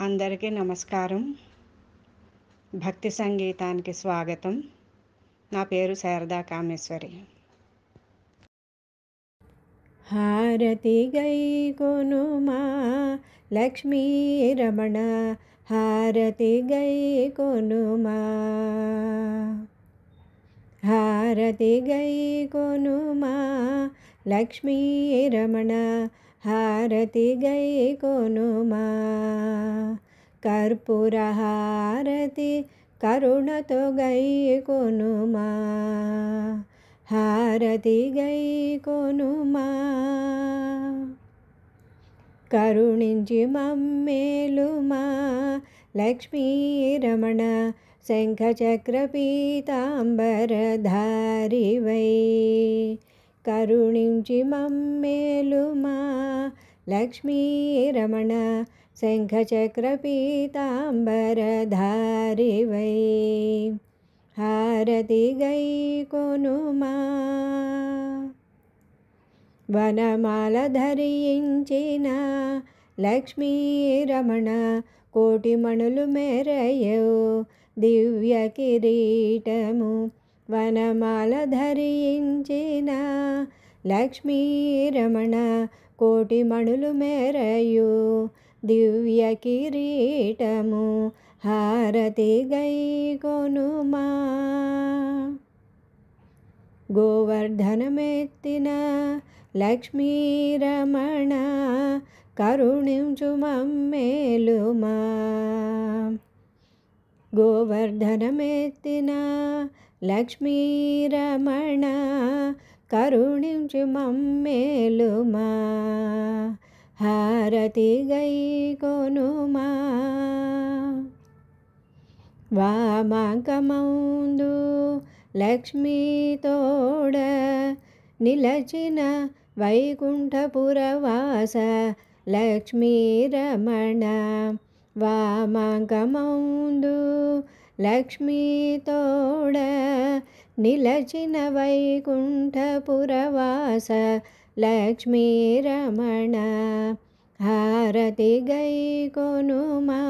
అందరికీ నమస్కారం. భక్తి సంగీతానికి స్వాగతం. నా పేరు శారదా కామేశ్వరి. హారతి గై కొనుమా లక్ష్మీ రమణ, హారతి గై కొనుమా, హారతి గై కొనుమా లక్ష్మీ రమణ, హారతి గై కొనుమా. కర్పూర హారతి కరుణతో గై కొనుమా, హారతి గై కొనుమా. కరుణించి మమ్మేలుమా లక్ష్మీ రమణ, శంఖ చక్ర పీతాంబరధారివై. కరుణించి మమ్మేలుమా లక్ష్మీ రమణ, శంఖ చక్ర పీతాంబరధారివై. హారతి గై కొనుమా. వనమాల ధరించిన లక్ష్మీ రమణ, కోటి మణులు మెరయు దివ్య కిరీటము. వనమాల ధరించిన లక్ష్మీ రమణ, కోటి మణులు మెరయు దివ్య కిరీటము. హారతి గై కొనుమా. గోవర్ధనమెత్తిన లక్ష్మీ రమణ, కరుణించు మమ్మేలుమా. గోవర్ధనమెత్తిన లక్ష్మీ రమణ, కరుణించు మమ్మేలుమా. హారతి గై కొనుమా. వామాంకమందు లక్ష్మీ తోడ నిలచిన వైకుంఠపురవాస లక్ష్మీ రమణ. వామాంకమందు లక్ష్మీ తోడ నిలచిన వైకుంఠపురవాస లక్ష్మీ రమణ. హారతి గై కొనుమా.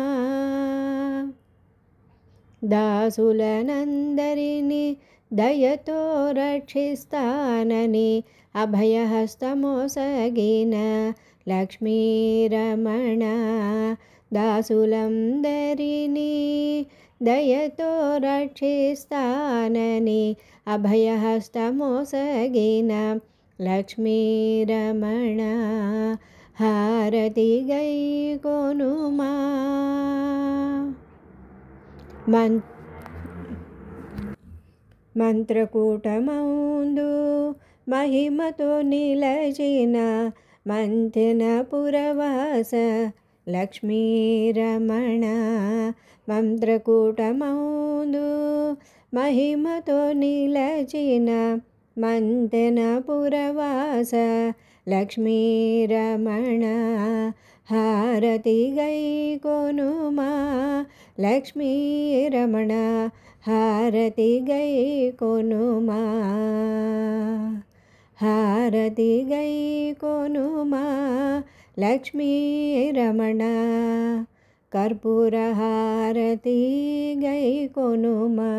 దాసులనందరిని దయతో రక్షిస్తానని అభయహస్తమోసగిన లక్ష్మీ రమణ. దాసులందరినీ దయతో రక్షిస్తానని అభయహస్తమోసగిన లక్ష్మీ రమణ. హారతి గై కొనుమా. మంత్రకూటమందు మహిమతో నిలచిన మంతెన పురవాస లక్ష్మీ రమణ. మంత్రకూటమందు మహిమతో నిలచిన మంతెన పురవాస లక్ష్మీ రమణ. హారతి గై కొనుమా లక్ష్మీ రమణ, హారతి గై కొనుమా. హారతి గై కొనుమా లక్ష్మీ రమణ, కర్పూర హారతి గై కొనుమా.